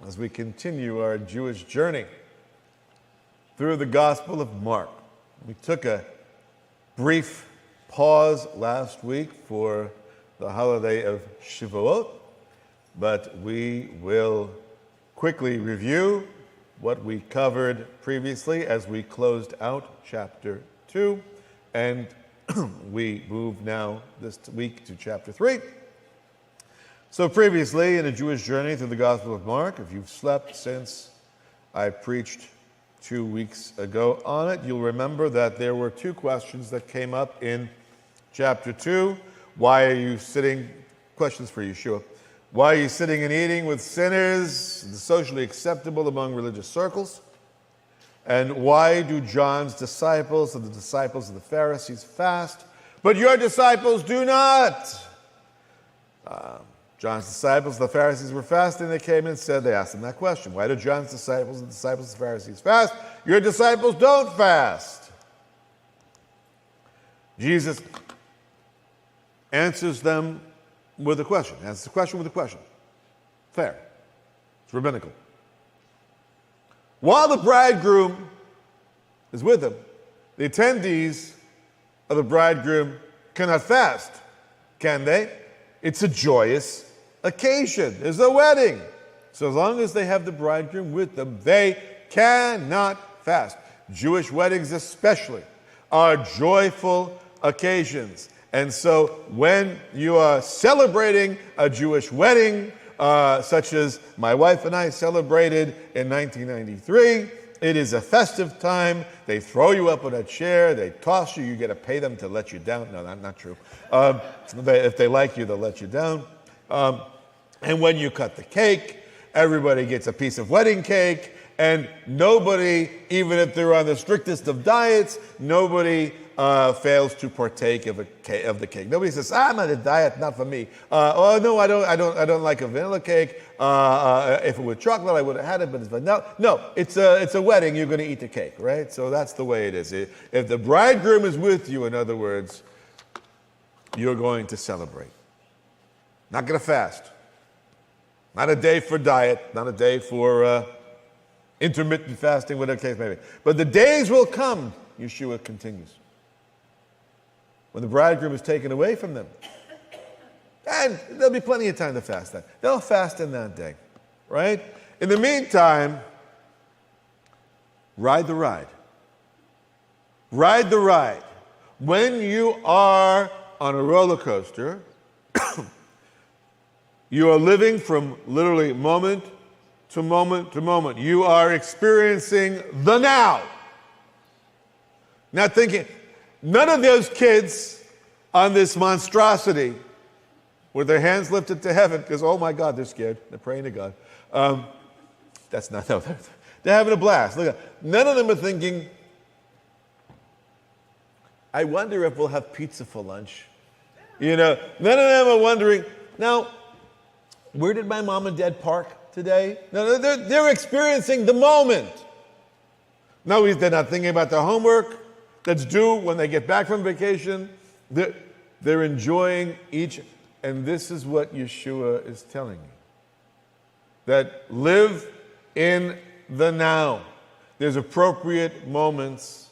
as we continue our Jewish journey through the Gospel of Mark. We took a brief pause last week for the holiday of Shavuot, but we will quickly review what we covered previously as we closed out chapter 2, and we move now this week to chapter 3. So previously in a Jewish journey through the Gospel of Mark, if you've slept since I preached 2 weeks ago on it, you'll remember that there were two questions that came up in chapter 2. Why are you sitting, questions for Yeshua, why are you sitting and eating with sinners, socially acceptable among religious circles? And why do John's disciples and the disciples of the Pharisees fast, but your disciples do not? John's disciples, the Pharisees, were fasting. They came and said, they asked them that question. Why do John's disciples and the disciples of the Pharisees fast? Your disciples don't fast. Jesus answers them with a question. Answers the question with a question. Fair. It's rabbinical. While the bridegroom is with them, the attendees of the bridegroom cannot fast, can they? It's a joyous occasion. There's a wedding. So as long as they have the bridegroom with them, they cannot fast. Jewish weddings especially are joyful occasions. And so when you are celebrating a Jewish wedding, such as my wife and I celebrated in 1993, it is a festive time. They throw you up on a chair. They toss you. You get to pay them to let you down. No, that's not true. If they like you, they'll let you down. And when you cut the cake, everybody gets a piece of wedding cake. And nobody, even if they're on the strictest of diets, nobody fails to partake of the cake. Nobody says, I'm on a diet, not for me. Oh no, I don't like a vanilla cake. If it were chocolate, I would have had it, but it's vanilla. No, it's a wedding. You're going to eat the cake, right? So that's the way it is. If the bridegroom is with you, in other words, you're going to celebrate. Not going to fast. Not a day for diet. Not a day for intermittent fasting, whatever the case may be. But the days will come, Yeshua continues, when the bridegroom is taken away from them. And there'll be plenty of time to fast then. They'll fast in that day, right? In the meantime, ride the ride. Ride the ride. When you are on a roller coaster, you are living from literally moment to moment to moment. You are experiencing the now. Not thinking, none of those kids on this monstrosity with their hands lifted to heaven, because, oh my God, they're scared. They're praying to God. That's not, no, they're having a blast. Look, none of them are thinking, I wonder if we'll have pizza for lunch. You know, none of them are wondering, now, where did my mom and dad park today? No, they're experiencing the moment. No, they're not thinking about their homework that's due when they get back from vacation. They're enjoying each, and this is what Yeshua is telling you. That live in the now. There's appropriate moments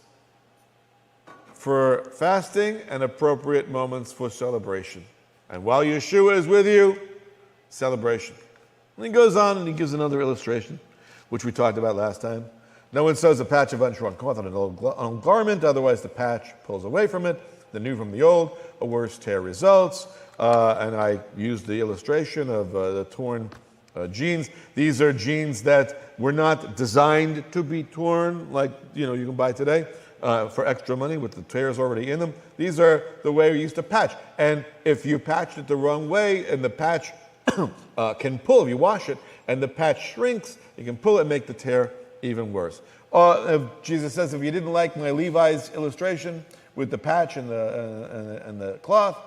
for fasting and appropriate moments for celebration. And while Yeshua is with you, celebration. And he goes on and he gives another illustration, which we talked about last time. No one sews a patch of unshrunk cloth on an old garment, otherwise the patch pulls away from it, the new from the old, a worse tear results. And I used the illustration of the torn jeans. These are jeans that were not designed to be torn, like you can buy today for extra money with the tears already in them. These are the way we used to patch. And if you patched it the wrong way and the patch can pull, if you wash it and the patch shrinks, you can pull it and make the tear even worse. Jesus says, if you didn't like my Levi's illustration with the patch and the cloth,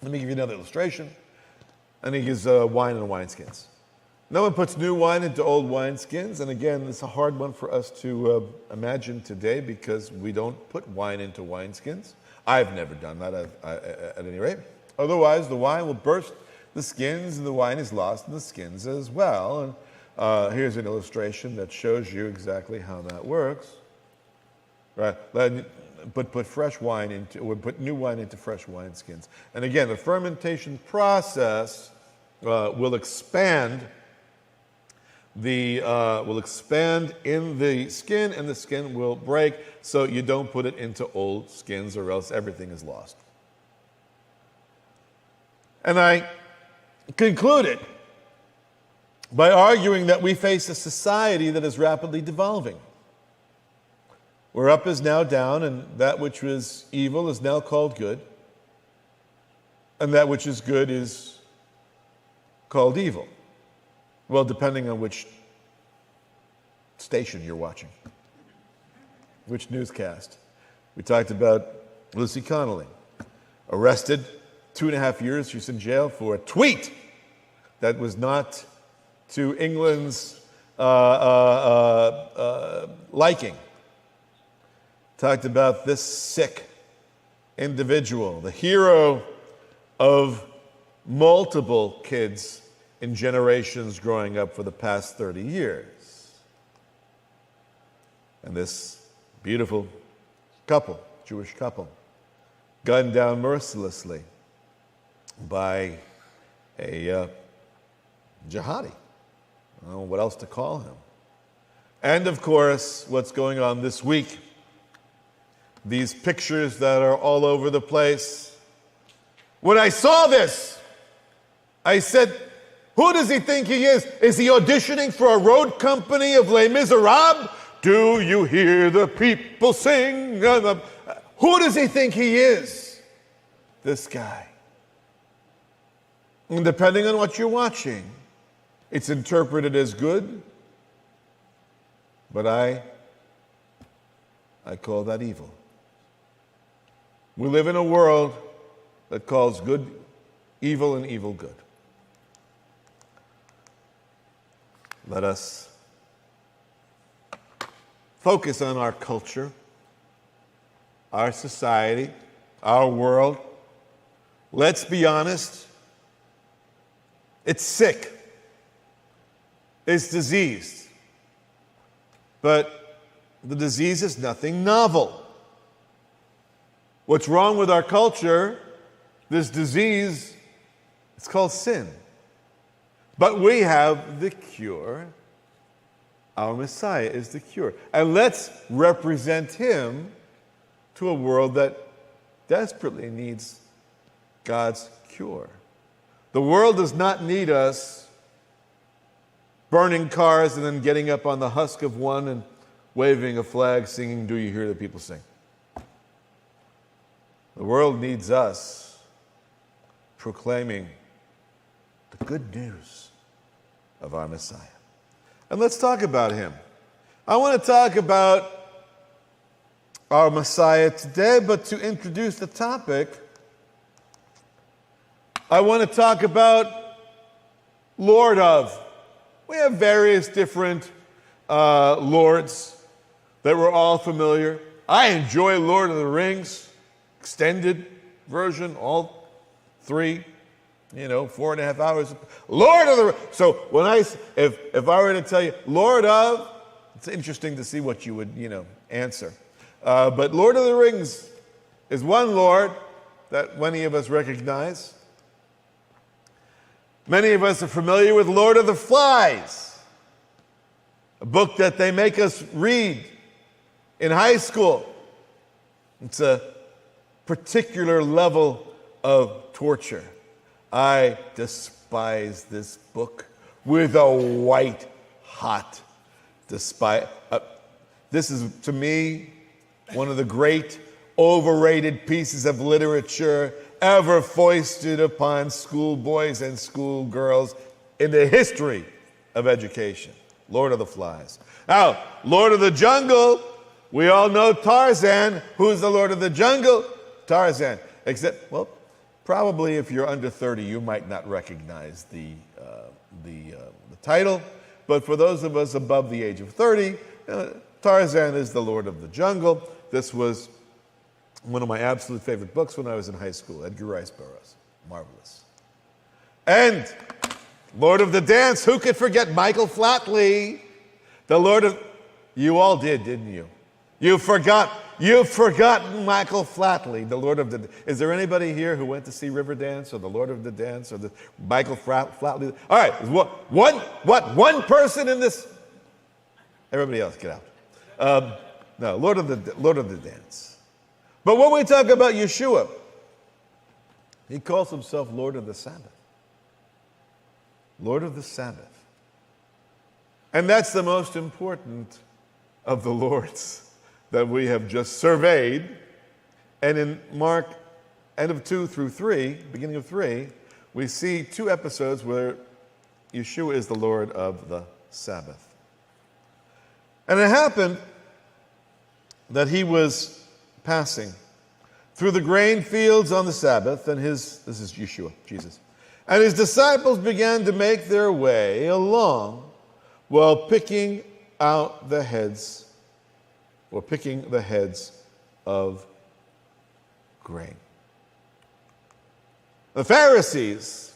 let me give you another illustration. And he gives wine and wineskins. No one puts new wine into old wineskins. And again, it's a hard one for us to imagine today because we don't put wine into wineskins. I've never done that at any rate. Otherwise, the wine will burst the skins and the wine is lost in the skins as well. And Here's an illustration that shows you exactly how that works. Right? Put new wine into fresh wineskins. And again, the fermentation process will expand in the skin, and the skin will break, so you don't put it into old skins or else everything is lost. And I concluded by arguing that we face a society that is rapidly devolving, where up is now down, and that which was evil is now called good, and that which is good is called evil. Well, depending on which station you're watching, which newscast. We talked about Lucy Connolly, arrested, 2.5 years, she's in jail for a tweet that was not to England's liking. Talked about this sick individual, the hero of multiple kids in generations growing up for the past 30 years. And this beautiful couple, Jewish couple, gunned down mercilessly by a jihadi. I don't know what else to call him. And of course, what's going on this week, these pictures that are all over the place. When I saw this, I said, who does he think he is? Is he auditioning for a road company of Les Miserables? Do you hear the people sing? Who does he think he is? This guy. And depending on what you're watching, it's interpreted as good, but I call that evil. We live in a world that calls good evil and evil good. Let us focus on our culture, our society, our world. Let's be honest. It's sick. It's diseased. But the disease is nothing novel. What's wrong with our culture, this disease, it's called sin. But we have the cure. Our Messiah is the cure. And let's represent him to a world that desperately needs God's cure. The world does not need us burning cars and then getting up on the husk of one and waving a flag, singing, "Do you hear the people sing?" The world needs us proclaiming the good news of our Messiah. And let's talk about him. I want to talk about our Messiah today, but to introduce the topic, I want to talk about Lord of. We have various different lords that we're all familiar. I enjoy Lord of the Rings, extended version, all 3, 4.5 hours. Lord of the. So when if I were to tell you Lord of, it's interesting to see what you would answer. But Lord of the Rings is one Lord that many of us recognize. Many of us are familiar with Lord of the Flies, a book that they make us read in high school. It's a particular level of torture. I despise this book with a white hot despise. This is, to me, one of the great overrated pieces of literature ever foisted upon schoolboys and schoolgirls in the history of education. Lord of the Flies. Now, Lord of the Jungle, we all know Tarzan. Who's the Lord of the Jungle? Tarzan. Except, well, probably if you're under 30, you might not recognize the title. But for those of us above the age of 30, Tarzan is the Lord of the Jungle. This was one of my absolute favorite books when I was in high school, Edgar Rice Burroughs. Marvelous. And Lord of the dance. Who could forget Michael Flatley? The Lord of... You all did, didn't you? You've forgotten Michael Flatley, the Lord of the... Is there anybody here who went to see Riverdance or the Lord of the Dance or the Michael Flatley? All right, one person in this... Everybody else, get out. No, Lord of the Dance. But when we talk about Yeshua, he calls himself Lord of the Sabbath. Lord of the Sabbath. And that's the most important of the Lords that we have just surveyed. And in Mark, end of 2 through 3, beginning of 3, we see 2 episodes where Yeshua is the Lord of the Sabbath. And it happened that he was passing through the grain fields on the Sabbath, and this is Yeshua, Jesus. And his disciples began to make their way along while picking the heads of grain. The Pharisees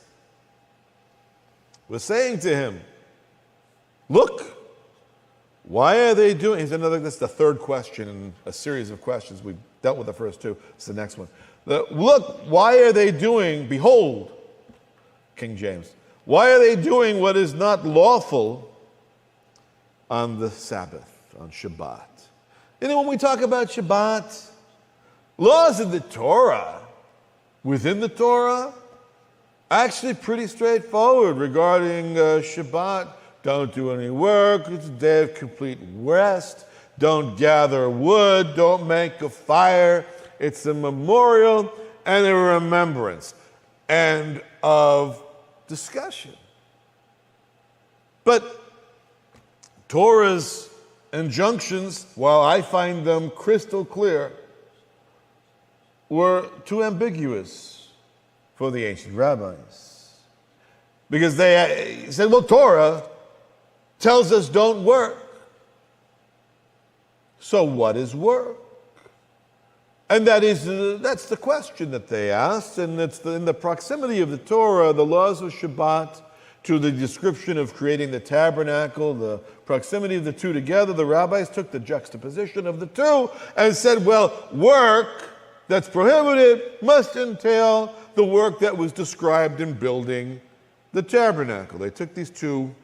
were saying to him, look, why are they doing... This is the third question in a series of questions. We've dealt with the first 2. It's the next one. Look, why are they doing... Behold, King James. Why are they doing what is not lawful on the Sabbath, on Shabbat? When we talk about Shabbat, laws of the Torah, within the Torah, actually pretty straightforward regarding Shabbat. Don't do any work. It's a day of complete rest. Don't gather wood. Don't make a fire. It's a memorial and a remembrance. End of discussion. But Torah's injunctions, while I find them crystal clear, were too ambiguous for the ancient rabbis. Because they said, well, Torah tells us don't work. So what is work? And that's the question that they asked, and it's in the proximity of the Torah, the laws of Shabbat, to the description of creating the tabernacle, the proximity of the two together. The rabbis took the juxtaposition of the two and said, well, work that's prohibited must entail the work that was described in building the tabernacle. They took these 2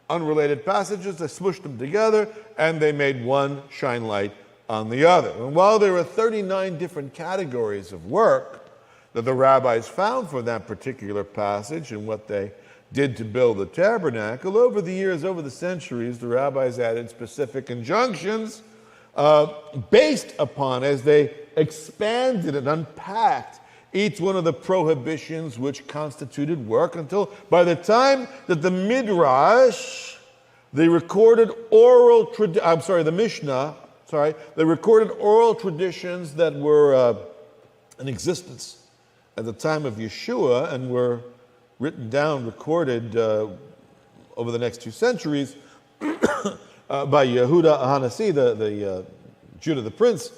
unrelated passages, they smushed them together, and they made one shine light on the other. And while there are 39 different categories of work that the rabbis found for that particular passage and what they did to build the tabernacle, over the years, over the centuries, the rabbis added specific injunctions based upon, as they expanded and unpacked each one of the prohibitions which constituted work, until by the time that the Midrash, the recorded oral the Mishnah, the recorded oral traditions that were in existence at the time of Yeshua and were written down, recorded over the next 2 centuries by Yehuda Hanasi, the Judah the prince.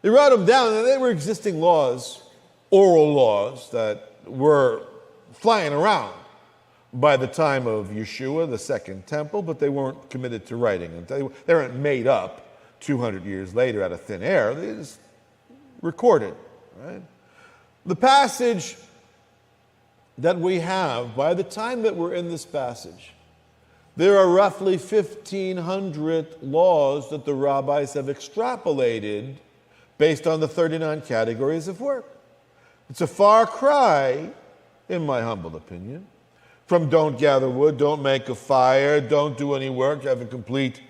They wrote them down, and they were existing laws, oral laws that were flying around by the time of Yeshua, the Second Temple, but they weren't committed to writing. And they weren't made up 200 years later out of thin air. They just recorded, right? The passage that we have, by the time that we're in this passage, there are roughly 1,500 laws that the rabbis have extrapolated based on the 39 categories of work. It's a far cry, in my humble opinion, from don't gather wood, don't make a fire, don't do any work, have a complete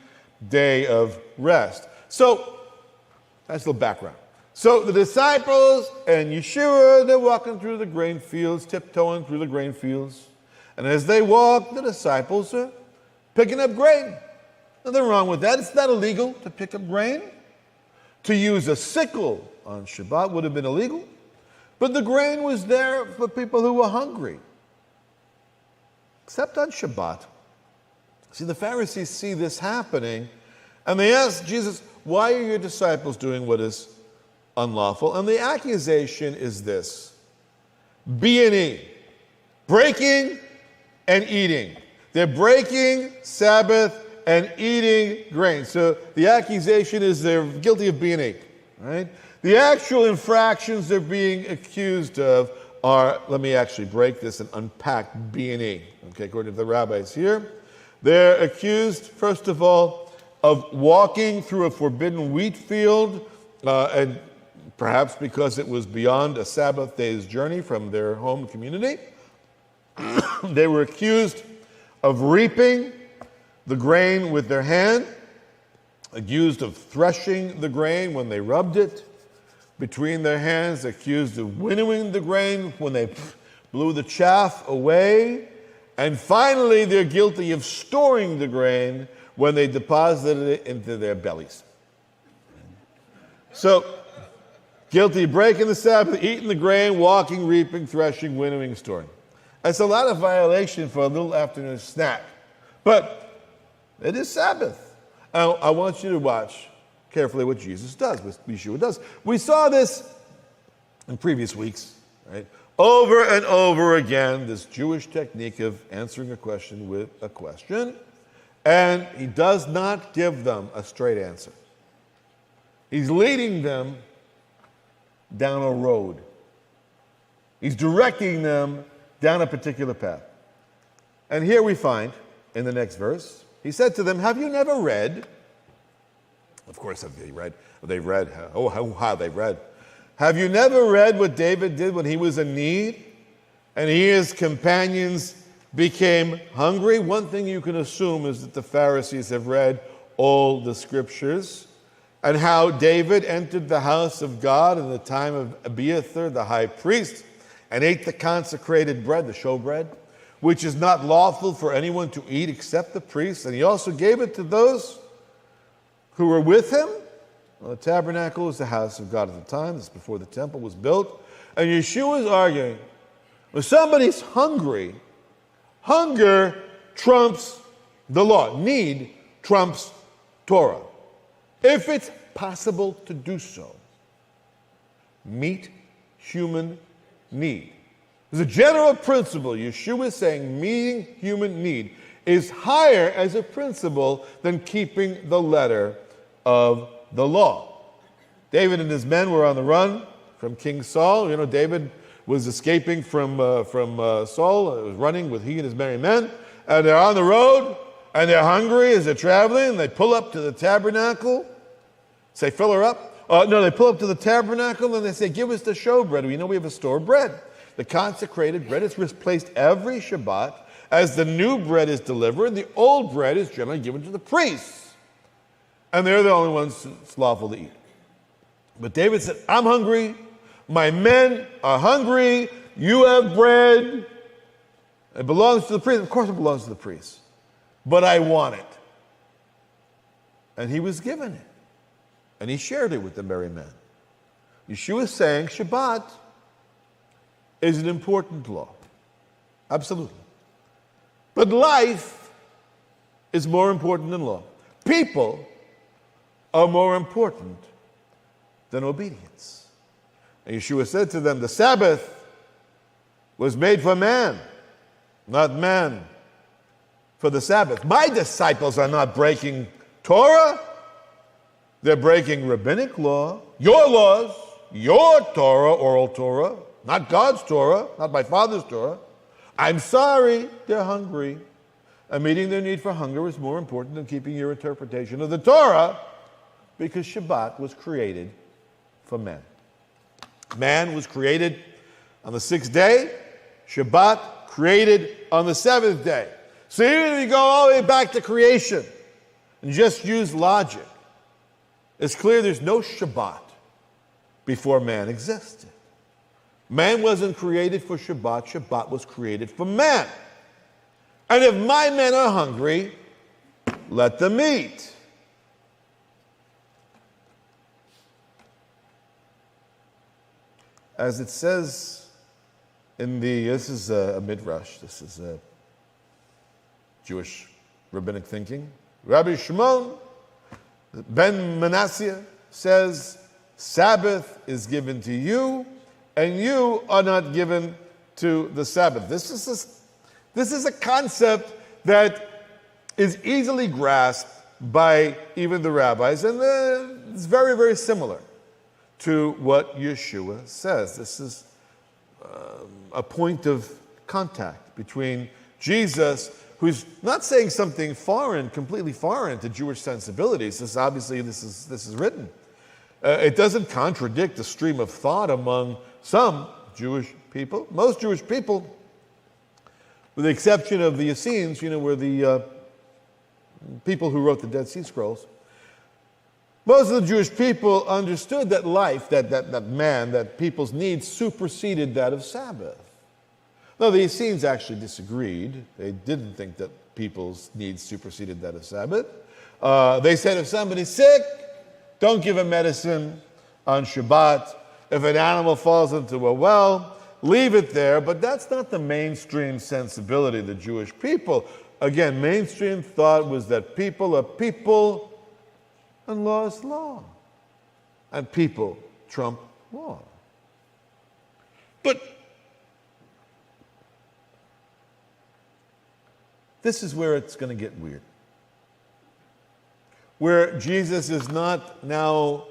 day of rest. So, that's the background. So the disciples and Yeshua, they're walking through the grain fields, tiptoeing through the grain fields. And as they walk, the disciples are picking up grain. Nothing wrong with that. It's not illegal to pick up grain. To use a sickle on Shabbat would have been illegal. But the grain was there for people who were hungry. Except on Shabbat. See, the Pharisees see this happening, and they ask Jesus, why are your disciples doing what is unlawful? And the accusation is this: B&E, breaking and eating. They're breaking Sabbath and eating grain. So the accusation is they're guilty of B&E, right? The actual infractions they're being accused of are, let me actually break this and unpack B&E, okay, according to the rabbis here. They're accused, first of all, of walking through a forbidden wheat field, and perhaps because it was beyond a Sabbath day's journey from their home community. They were accused of reaping the grain with their hand, accused of threshing the grain when they rubbed it between their hands, accused of winnowing the grain when they blew the chaff away, and finally they're guilty of storing the grain when they deposited it into their bellies. So, guilty of breaking the Sabbath, eating the grain, walking, reaping, threshing, winnowing, storing. That's a lot of violation for a little afternoon snack. But it is Sabbath. I want you to watch carefully what Jesus does, what Yeshua does. We saw this in previous weeks, right? Over and over again, this Jewish technique of answering a question with a question. And he does not give them a straight answer. He's leading them down a road. He's directing them down a particular path. And here we find, in the next verse, he said to them, have you never read? Of course, have they read? They've read. Oh, how they've read. Have you never read what David did when he was in need and he and his companions became hungry? One thing you can assume is that the Pharisees have read all the scriptures, and how David entered the house of God in the time of Abiathar, the high priest, and ate the consecrated bread, the showbread, which is not lawful for anyone to eat except the priest. And he also gave it to those who were with him. Well, the tabernacle was the house of God at the time. This is before the temple was built. And Yeshua is arguing, when somebody's hungry, hunger trumps the law. Need trumps Torah. If it's possible to do so, meet human need. There's a general principle. Yeshua is saying meeting human need is higher as a principle than keeping the letter of the law. David and his men were on the run from King Saul. You know, David was escaping from Saul, was running with he and his merry men, and they're on the road, and they're hungry as they're traveling, and they pull up to the tabernacle. Say, fill her up? No, they pull up to the tabernacle, and they say, give us the showbread. We know we have a store of bread. The consecrated bread is replaced every Shabbat. As the new bread is delivered, the old bread is generally given to the priests. And they're the only ones it's lawful to eat. But David said, I'm hungry. My men are hungry. You have bread. It belongs to the priest. Of course it belongs to the priest. But I want it. And he was given it. And he shared it with the merry men. Yeshua is saying Shabbat is an important law. Absolutely. But life is more important than law. People are more important than obedience. And Yeshua said to them, the Sabbath was made for man, not man for the Sabbath. My disciples are not breaking Torah. They're breaking rabbinic law, your laws, your Torah, oral Torah, not God's Torah, not my Father's Torah. I'm sorry, they're hungry. And meeting their need for hunger is more important than keeping your interpretation of the Torah, because Shabbat was created for man. Man was created on the sixth day, Shabbat created on the seventh day. So even if you go all the way back to creation and just use logic, it's clear there's no Shabbat before man existed. Man wasn't created for Shabbat. Shabbat was created for man. And if my men are hungry, let them eat. As it says in this is a midrash, this is a Jewish rabbinic thinking. Rabbi Shimon ben Manasseh says, Sabbath is given to you, and you are not given to the Sabbath. This is This is a concept that is easily grasped by even the rabbis, and it's very, very similar to what Yeshua says. This is a point of contact between Jesus, who's not saying something foreign, completely foreign to Jewish sensibilities. This is written. It doesn't contradict the stream of thought among some Jewish people. Most Jewish people, with the exception of the Essenes, were the people who wrote the Dead Sea Scrolls. Most of the Jewish people understood that life, that people's needs superseded that of Sabbath. No, the Essenes actually disagreed. They didn't think that people's needs superseded that of Sabbath. They said if somebody's sick, don't give him medicine on Shabbat. If an animal falls into a well, leave it there. But that's not the mainstream sensibility of the Jewish people. Again, mainstream thought was that people are people and law is law. And people trump law. But this is where it's going to get weird. Where Jesus is not now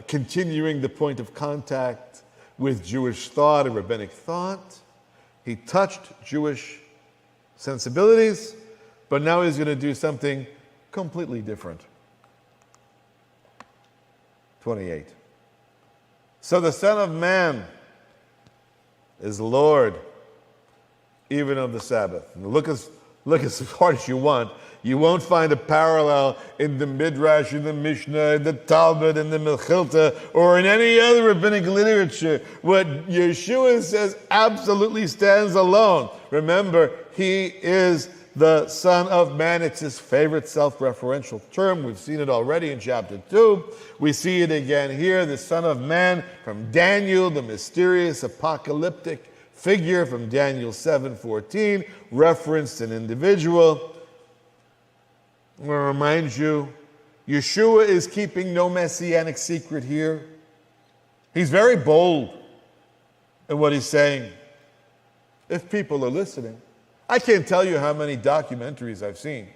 continuing the point of contact with Jewish thought and rabbinic thought. He touched Jewish sensibilities, but now he's going to do something completely different. 28. So the Son of Man is Lord even of the Sabbath. And look as hard as you want. You won't find a parallel in the Midrash, in the Mishnah, in the Talmud, in the Mechilta, or in any other rabbinic literature. What Yeshua says absolutely stands alone. Remember, he is the Son of Man. It's his favorite self-referential term. We've seen it already in chapter 2. We see it again here, the Son of Man from Daniel, the mysterious apocalyptic figure from Daniel 7:14, referenced an individual. I'm going to remind you, Yeshua is keeping no messianic secret here. He's very bold in what he's saying. If people are listening, I can't tell you how many documentaries I've seen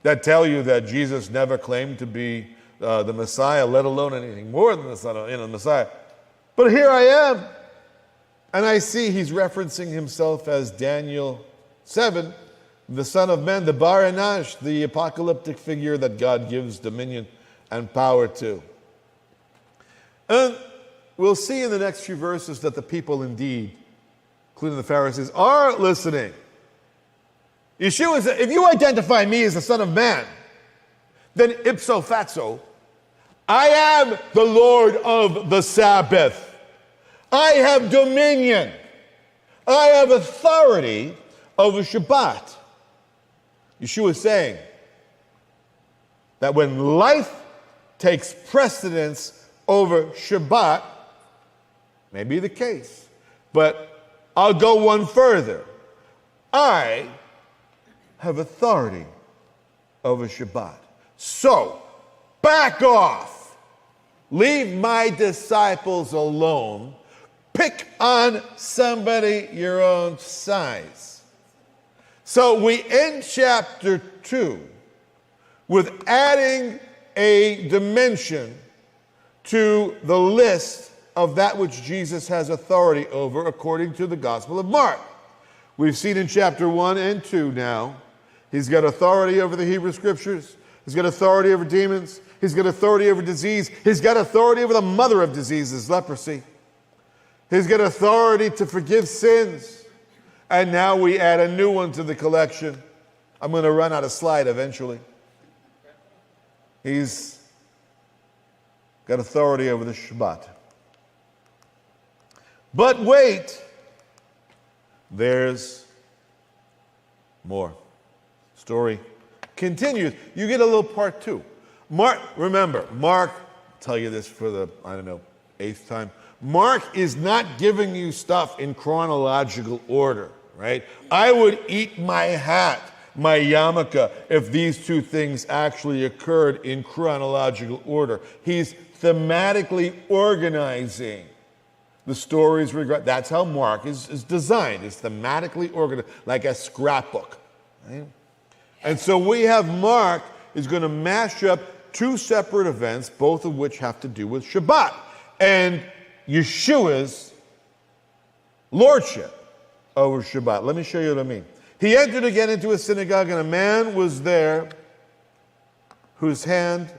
that tell you that Jesus never claimed to be the Messiah, let alone anything more than the Messiah. But here I am, and I see he's referencing himself as Daniel 7, the Son of Man, the Bar Anash, the apocalyptic figure that God gives dominion and power to. And we'll see in the next few verses that the people indeed, including the Pharisees, are listening. Yeshua said, if you identify me as the Son of Man, then ipso facto, I am the Lord of the Sabbath. I have dominion. I have authority over Shabbat. Yeshua is saying that when life takes precedence over Shabbat, may be the case, but I'll go one further. I have authority over Shabbat. So, back off. Leave my disciples alone. Pick on somebody your own size. So we end chapter 2 with adding a dimension to the list of that which Jesus has authority over according to the Gospel of Mark. We've seen in chapter 1 and 2 now, he's got authority over the Hebrew Scriptures. He's got authority over demons. He's got authority over disease. He's got authority over the mother of diseases, leprosy. He's got authority to forgive sins. And now we add a new one to the collection. I'm going to run out of slide eventually. He's got authority over the Shabbat. But wait, there's more. Story continues. You get a little part 2. Mark, remember, Mark, I'll tell you this for the, 8th time. Mark is not giving you stuff in chronological order, right? I would eat my hat, my yarmulke, if these two things actually occurred in chronological order. He's thematically organizing The stories regret. That's how Mark is designed. It's thematically organized, like a scrapbook. Right? And so we have Mark is going to mash up two separate events, both of which have to do with Shabbat and Yeshua's lordship over Shabbat. Let me show you what I mean. He entered again into a synagogue, and a man was there whose hand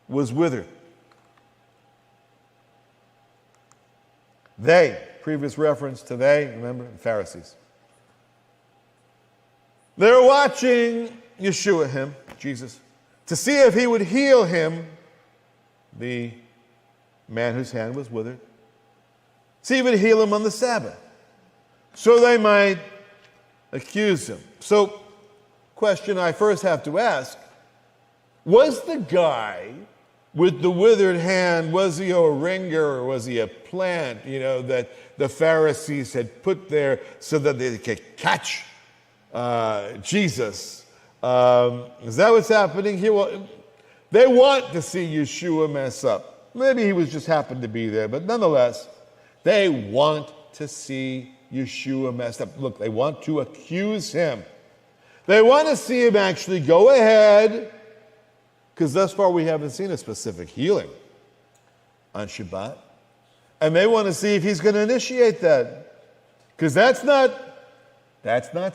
was withered. They, previous reference to they, remember, the Pharisees. They were watching Yeshua, him, Jesus, to see if he would heal him, the man whose hand was withered. See if he would heal him on the Sabbath, so they might accuse him. So, question I first have to ask, was the guy with the withered hand, was he a ringer or was he a plant, that the Pharisees had put there so that they could catch Jesus? Is that what's happening here? Well, they want to see Yeshua mess up. Maybe he was just happened to be there, but nonetheless, they want to see Yeshua messed up. Look, they want to accuse him. They want to see him actually go ahead, because thus far we haven't seen a specific healing on Shabbat. And they want to see if he's going to initiate that. Because that's not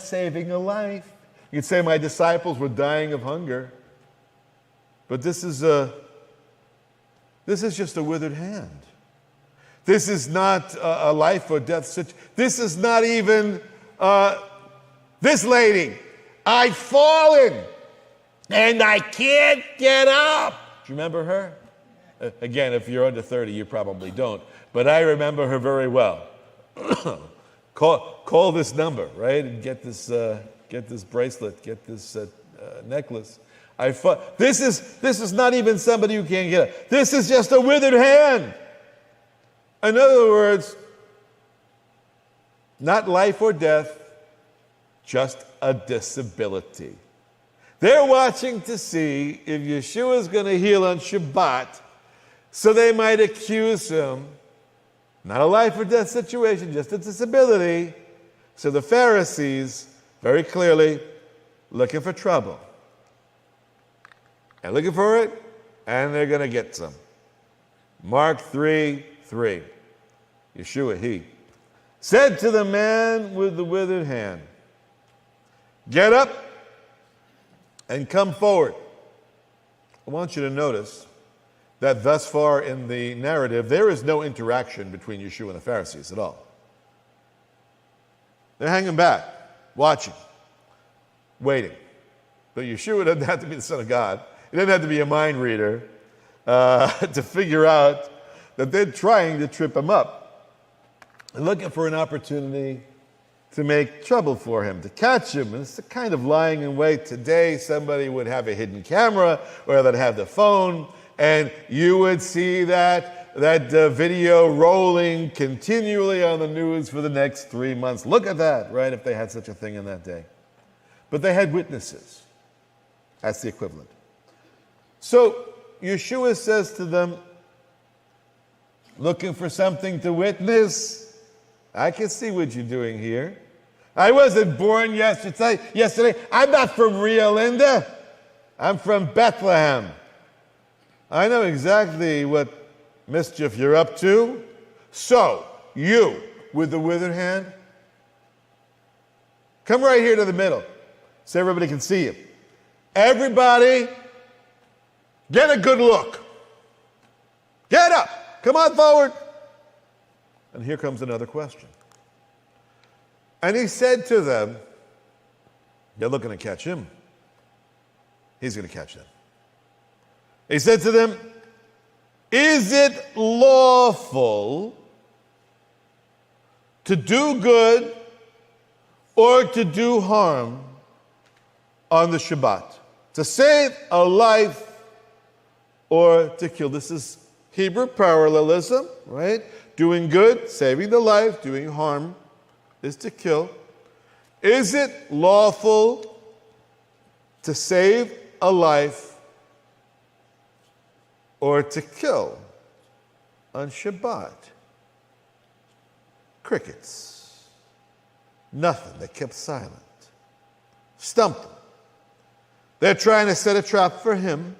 saving a life. You could say my disciples were dying of hunger. But this is just a withered hand. This is not a life or death situation. This is not even this lady. I've fallen and I can't get up. Do you remember her? Again, if you're under 30, you probably don't. But I remember her very well. Call this number, right? And get this bracelet, get this necklace. This is not even somebody who can't get up. This is just a withered hand. In other words, not life or death, just a disability. They're watching to see if Yeshua is going to heal on Shabbat, so they might accuse him. Not a life or death situation, just a disability. So the Pharisees, very clearly, looking for trouble. And looking for it, and they're going to get some. Mark 3:3. Yeshua, he said to the man with the withered hand, "Get up and come forward." I want you to notice that thus far in the narrative, there is no interaction between Yeshua and the Pharisees at all. They're hanging back, watching, waiting. But Yeshua doesn't have to be the Son of God. He doesn't have to be a mind reader to figure out that they're trying to trip him up and looking for an opportunity to make trouble for him, to catch him. And it's the kind of lying in wait. Today, somebody would have a hidden camera or they'd have the phone, and you would see that video rolling continually on the news for the next 3 months. Look at that, right, if they had such a thing in that day. But they had witnesses. That's the equivalent. So Yeshua says to them, looking for something to witness? I can see what you're doing here. I wasn't born yesterday. I'm not from Rio Linda. I'm from Bethlehem. I know exactly what mischief you're up to. So, you, with the withered hand, come right here to the middle so everybody can see you. Everybody, get a good look. Get up. Come on forward. And here comes another question. And he said to them, they're looking to catch him. He's going to catch them. He said to them, is it lawful to do good or to do harm on the Shabbat? To save a life or to kill? This is Hebrew parallelism, right? Doing good, saving the life, doing harm is to kill. Is it lawful to save a life or to kill on Shabbat? Crickets. Nothing. They kept silent. Stumped him. They're trying to set a trap for him,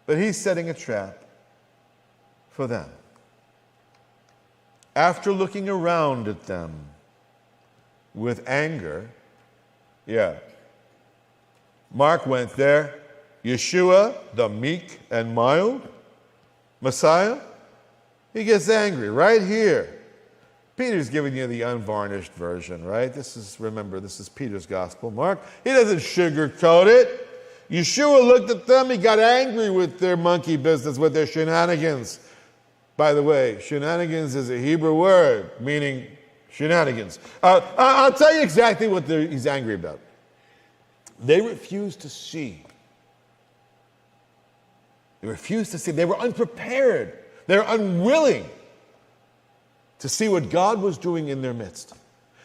but he's setting a trap for them. After looking around at them with anger, Mark went there. Yeshua, the meek and mild Messiah, he gets angry right here. Peter's giving you the unvarnished version, right? Remember, this is Peter's gospel. Mark, he doesn't sugarcoat it. Yeshua looked at them, he got angry with their monkey business, with their shenanigans. By the way, shenanigans is a Hebrew word meaning shenanigans. I'll tell you exactly what he's angry about. They refused to see. They refused to see. They were unprepared. They were unwilling to see what God was doing in their midst.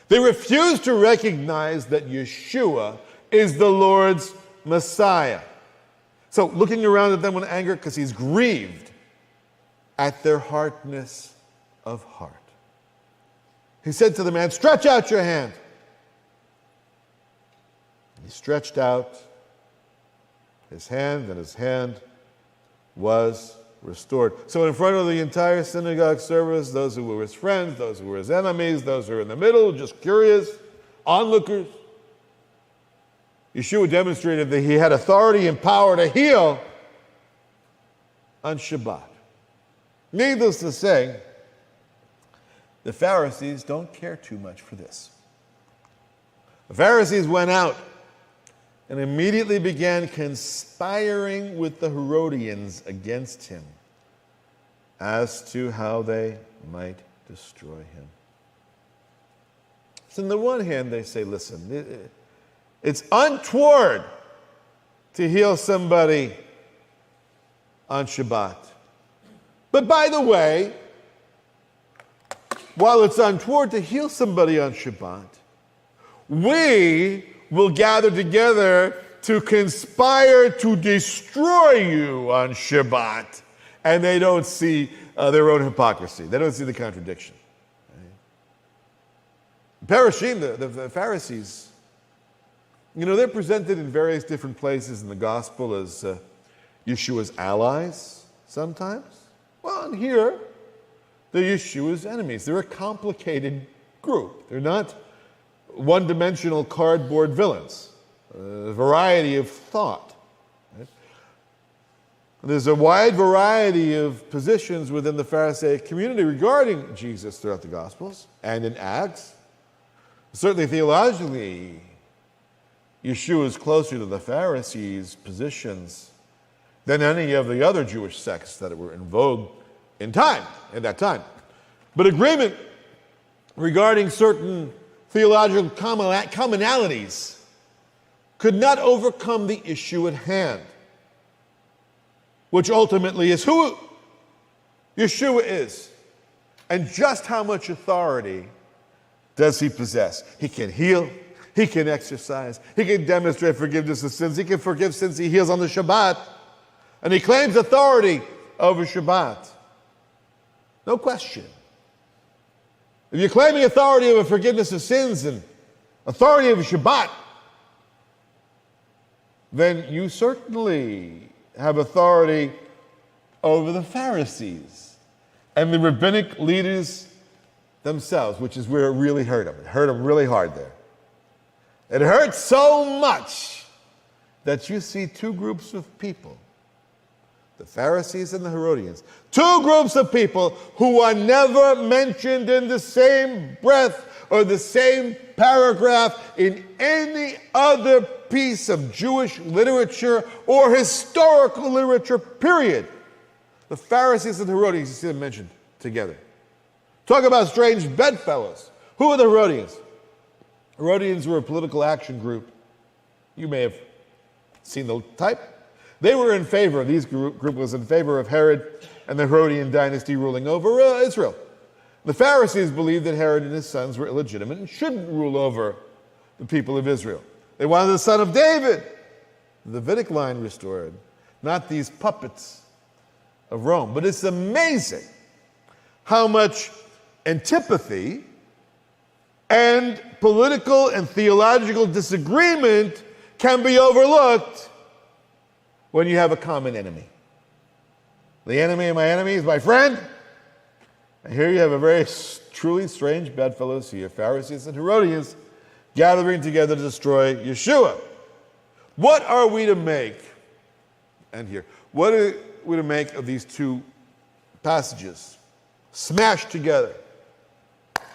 They refused to recognize that Yeshua is the Lord's Messiah. So looking around at them with anger, because he's grieved at their hardness of heart. He said to the man, "Stretch out your hand." He stretched out his hand, and his hand was restored. So in front of the entire synagogue service, those who were his friends, those who were his enemies, those who were in the middle, just curious, onlookers, Yeshua demonstrated that he had authority and power to heal on Shabbat. Needless to say, the Pharisees don't care too much for this. The Pharisees went out and immediately began conspiring with the Herodians against him as to how they might destroy him. So on the one hand, they say, listen, it's untoward to heal somebody on Shabbat. But by the way, while it's untoward to heal somebody on Shabbat, we will gather together to conspire to destroy you on Shabbat. And they don't see their own hypocrisy. They don't see the contradiction. Parashim, the Pharisees, they're presented in various different places in the gospel as Yeshua's allies sometimes. Well, and here, they're Yeshua's enemies. They're a complicated group. They're not one-dimensional cardboard villains. A variety of thought. Right? There's a wide variety of positions within the Pharisaic community regarding Jesus throughout the Gospels and in Acts. Certainly theologically, Yeshua is closer to the Pharisees' positions than any of the other Jewish sects that were in vogue in that time. But agreement regarding certain theological commonalities could not overcome the issue at hand, which ultimately is who Yeshua is and just how much authority does he possess. He can heal, he can exercise, he can demonstrate forgiveness of sins, he can forgive sins, he heals on the Shabbat, and he claims authority over Shabbat. No question. If you're claiming authority over forgiveness of sins and authority over Shabbat, then you certainly have authority over the Pharisees and the rabbinic leaders themselves, which is where it really hurt them. It hurt them really hard there. It hurt so much that you see two groups of people, the Pharisees and the Herodians, two groups of people who are never mentioned in the same breath or the same paragraph in any other piece of Jewish literature or historical literature, period. The Pharisees and the Herodians, you see them mentioned together. Talk about strange bedfellows. Who are the Herodians? Herodians were a political action group. You may have seen the type. They were in favor, these group was in favor of Herod and the Herodian dynasty ruling over Israel. The Pharisees believed that Herod and his sons were illegitimate and shouldn't rule over the people of Israel. They wanted the son of David, the Davidic line restored, not these puppets of Rome. But it's amazing how much antipathy and political and theological disagreement can be overlooked when you have a common enemy. The enemy of my enemy is my friend. And here you have a very truly strange bedfellows here, Pharisees and Herodians, gathering together to destroy Yeshua. What are we to make, and here, what are we to make of these two passages smashed together,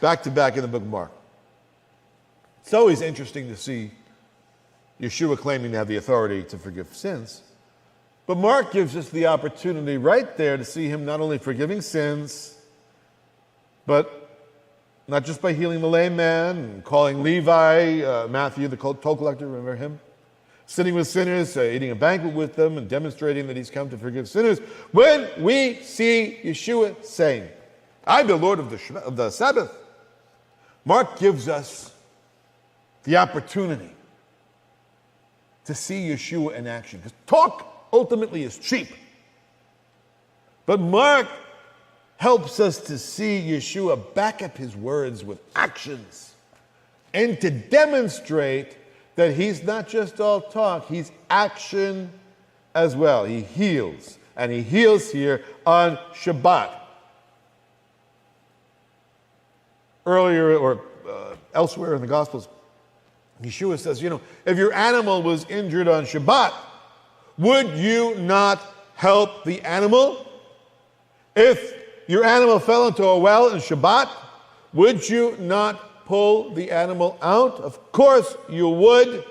back to back in the book of Mark? It's always interesting to see Yeshua claiming to have the authority to forgive sins. But Mark gives us the opportunity right there to see him not only forgiving sins, but not just by healing the lame man, and calling Levi, Matthew, the toll collector, remember him? Sitting with sinners, eating a banquet with them, and demonstrating that he's come to forgive sinners. When we see Yeshua saying, I'm the Lord of the Sabbath, Mark gives us the opportunity to see Yeshua in action. Because talk ultimately is cheap. But Mark helps us to see Yeshua back up his words with actions and to demonstrate that he's not just all talk, he's action as well. He heals, and he heals here on Shabbat. Earlier, or elsewhere in the Gospels, Yeshua says, if your animal was injured on Shabbat, would you not help the animal? If your animal fell into a well in Shabbat, would you not pull the animal out? Of course you would.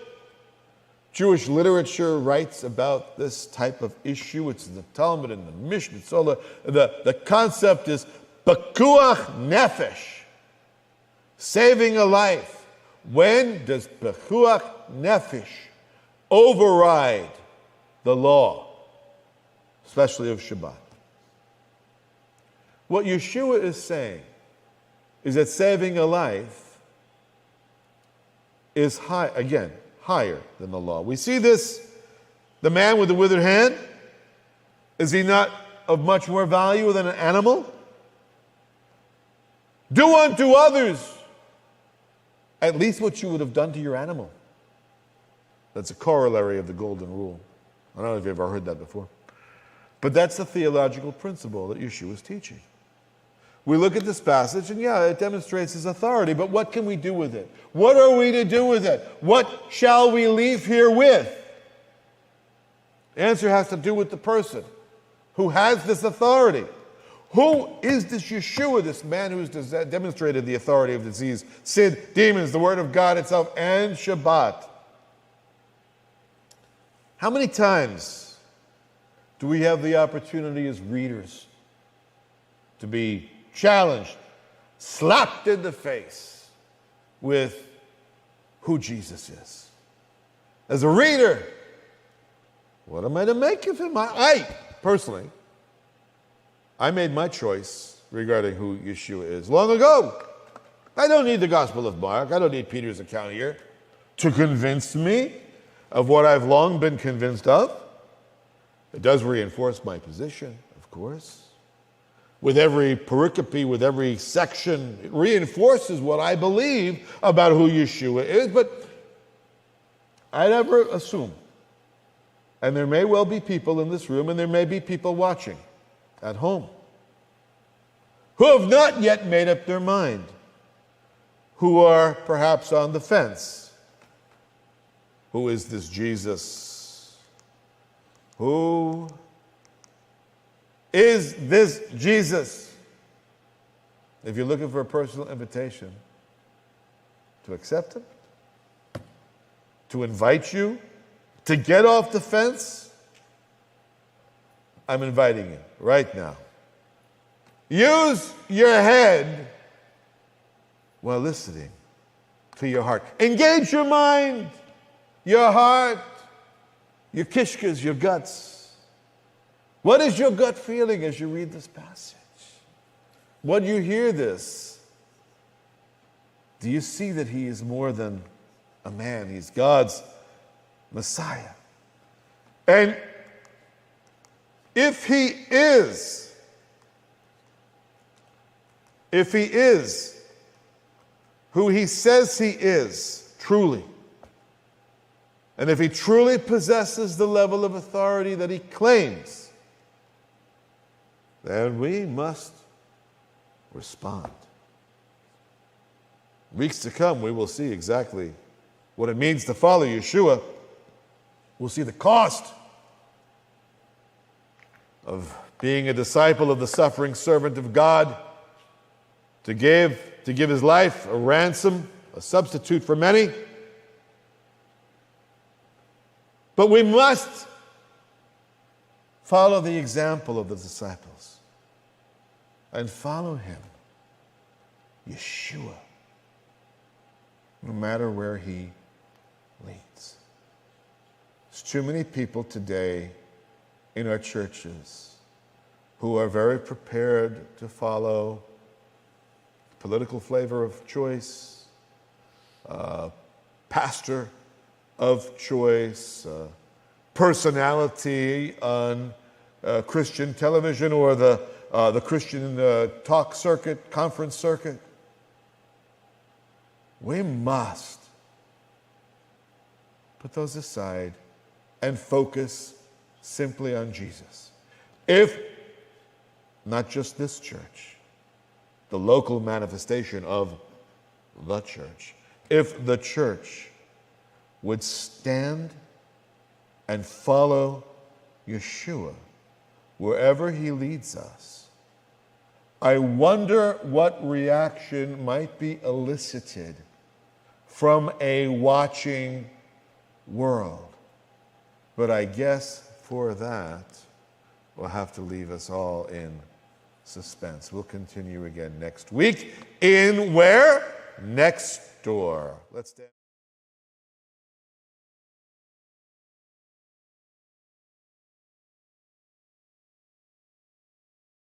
Jewish literature writes about this type of issue. It's in the Talmud and the Mishnah. So the concept is pekuach nefesh, saving a life. When does pekuach nefesh override the law, especially of Shabbat? What Yeshua is saying is that saving a life is higher than the law. We see this, the man with the withered hand, is he not of much more value than an animal? Do unto others at least what you would have done to your animal. That's a corollary of the golden rule. I don't know if you've ever heard that before. But that's the theological principle that Yeshua is teaching. We look at this passage, and it demonstrates his authority, but what can we do with it? What are we to do with it? What shall we leave here with? The answer has to do with the person who has this authority. Who is this Yeshua, this man who's demonstrated the authority of disease, sin, demons, the word of God itself, and Shabbat? How many times do we have the opportunity as readers to be challenged, slapped in the face with who Jesus is? As a reader, what am I to make of him? I personally, I made my choice regarding who Yeshua is long ago. I don't need the Gospel of Mark. I don't need Peter's account here to convince me of what I've long been convinced of. It does reinforce my position, of course. With every pericope, with every section, it reinforces what I believe about who Yeshua is, but I never assume. And there may well be people in this room, and there may be people watching at home who have not yet made up their mind, who are perhaps on the fence. Who is this Jesus? Who is this Jesus? If you're looking for a personal invitation to accept him, to invite you to get off the fence, I'm inviting you right now. Use your head while listening to your heart. Engage your mind, your heart, your kishkas, your guts. What is your gut feeling as you read this passage? When you hear this, do you see that he is more than a man? He's God's Messiah. And if he is if he is who he says he is, truly, and if he truly possesses the level of authority that he claims, then we must respond. Weeks to come, we will see exactly what it means to follow Yeshua. We'll see the cost of being a disciple of the suffering servant of God, to give his life a ransom, a substitute for many. But we must follow the example of the disciples and follow him, Yeshua, no matter where he leads. There's too many people today in our churches who are very prepared to follow political flavor of choice, pastor of choice, personality on Christian television or the Christian talk circuit, conference circuit. We must put those aside and focus simply on Jesus. If not just this church, the local manifestation of the church, if the church would stand and follow Yeshua wherever he leads us, I wonder what reaction might be elicited from a watching world. But I guess for that, we'll have to leave us all in suspense. We'll continue again next week in where? Next door. Let's stand.